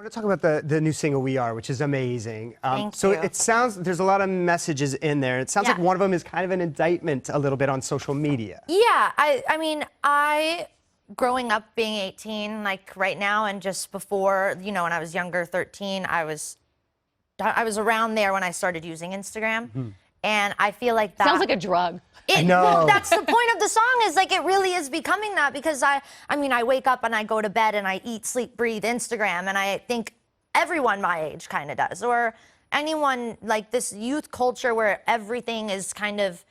I want to talk about the new single "We Are," which is amazing. Thank so you. it sounds there's a lot of messages in there. It sounds like one of them is kind of an indictment a little bit on social media. Yeah, I mean, growing up being 18, like right now, and just before, you know, when I was younger, 13, I was around there when I started using Instagram, and I feel like that sounds like a drug. No. That's the point of the song, is like it really is becoming that, because I mean, I wake up and I go to bed and I eat, sleep, breathe Instagram, and I think everyone my age kind of does, or anyone, like this youth culture where everything is kind of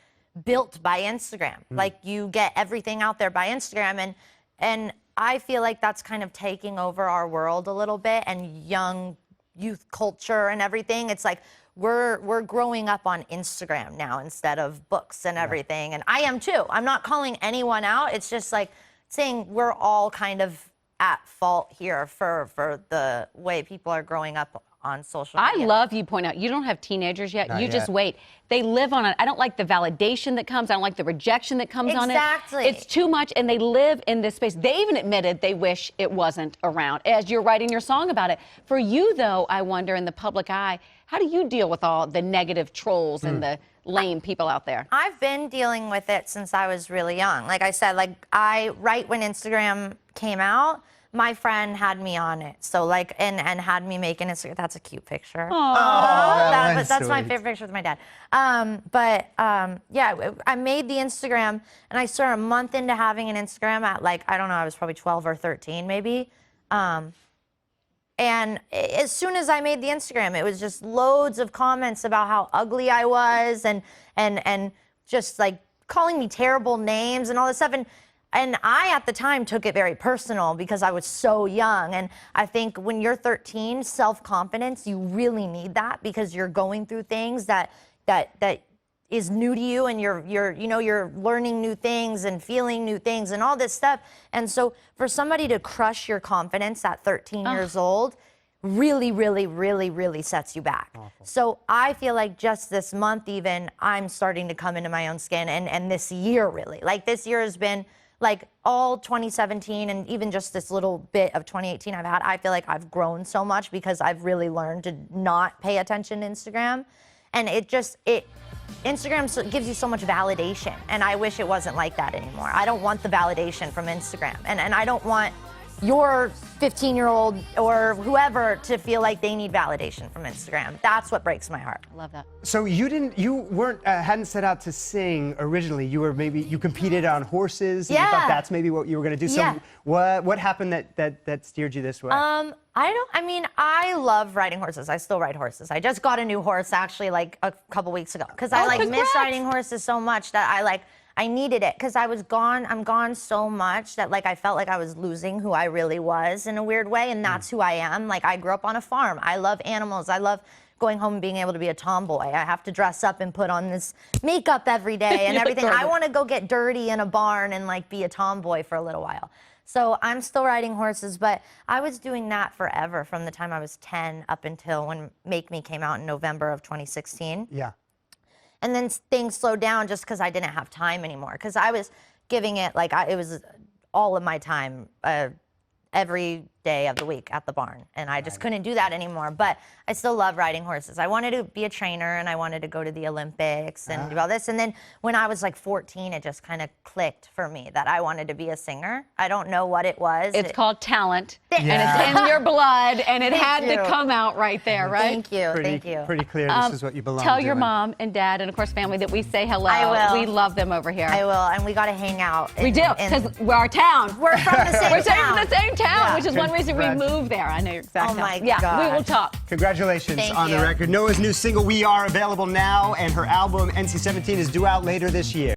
built by Instagram. Like you get everything out there by Instagram, and I feel like that's kind of taking over our world a little bit, and young youth culture and everything. It's like we're growing up on Instagram now instead of books and everything. And I am too. I'm not calling anyone out. It's just like saying we're all kind of at fault here for the way people are growing up on social media. I love you point out you don't have teenagers yet. Not you yet. just wait. They live on it. I don't like the validation that comes. I don't like the rejection that comes on it. Exactly. It's too much, and they live in this space. They even admitted they wish it wasn't around as you're writing your song about it. For you, though, I wonder, in the public eye, how do you deal with all the negative trolls and the lame people out there? I've been dealing with it since I was really young. Like I said, like right when Instagram came out, my friend had me on it. So like, and had me make an Instagram. That's a cute picture. That's my sweet. favorite picture with my dad. Yeah, I made the Instagram, and I started a month into having an Instagram at, like, I don't know, I was probably 12 or 13 maybe. And as soon as I made the Instagram, it was just loads of comments about how ugly I was, and just like calling me terrible names and all this stuff. And I, at the time, took it very personal because I was so young. And I think when you're 13, self-confidence, you really need that, because you're going through things that is new to you, and you're learning new things and feeling new things and all this stuff. And so for somebody to crush your confidence at 13 years old really, really, really, really sets you back. Awful. So I feel like just this month even, I'm starting to come into my own skin, and this year really. Like this year has been, like all 2017 and even just this little bit of 2018 I feel like I've grown so much because I've really learned to not pay attention to Instagram. And Instagram gives you so much validation, and I wish it wasn't like that anymore. I don't want the validation from Instagram, and I don't want your 15-year-old or whoever to feel like they need validation from Instagram. That's what breaks my heart. I love that. So you hadn't set out to sing originally. You competed on horses, and you thought that's maybe what you were going to do. So what happened that steered you this way? I mean, I love riding horses. I still ride horses. I just got a new horse actually like a couple weeks ago, because I miss riding horses so much that I needed it, because I'm gone so much that like I felt like I was losing who I really was in a weird way, and that's who I am. Like I grew up on a farm. I love animals. I love going home and being able to be a tomboy. I have to dress up and put on this makeup every day and everything. I want to go get dirty in a barn and like be a tomboy for a little while. So I'm still riding horses, but I was doing that forever, from the time I was 10 up until when Make Me came out in November of 2016. Yeah. And then things slowed down just because I didn't have time anymore. Because I was giving it, like, it was all of my time every day of the week at the barn. And I just couldn't do that anymore. But I still love riding horses. I wanted to be a trainer, and I wanted to go to the Olympics and do all this. And then when I was like 14, it just kind of clicked for me that I wanted to be a singer. I don't know what it was. It's called talent, and it's in your blood, and it had to come out right there, right? Thank you, thank you. Pretty clear this is what you belong Tell to. your mom and dad and, of course, family that we say hello. I will. We love them over here. I will, and we got to hang out. We do, because we're our town. We're from the same town. We're from the same town, which is one reason we Congrats. moved there. I know your exact Oh my town. God. We will talk. Congratulations Thank on the you. record. Noah's new single "We Are" available now, and her album NC-17 is due out later this year.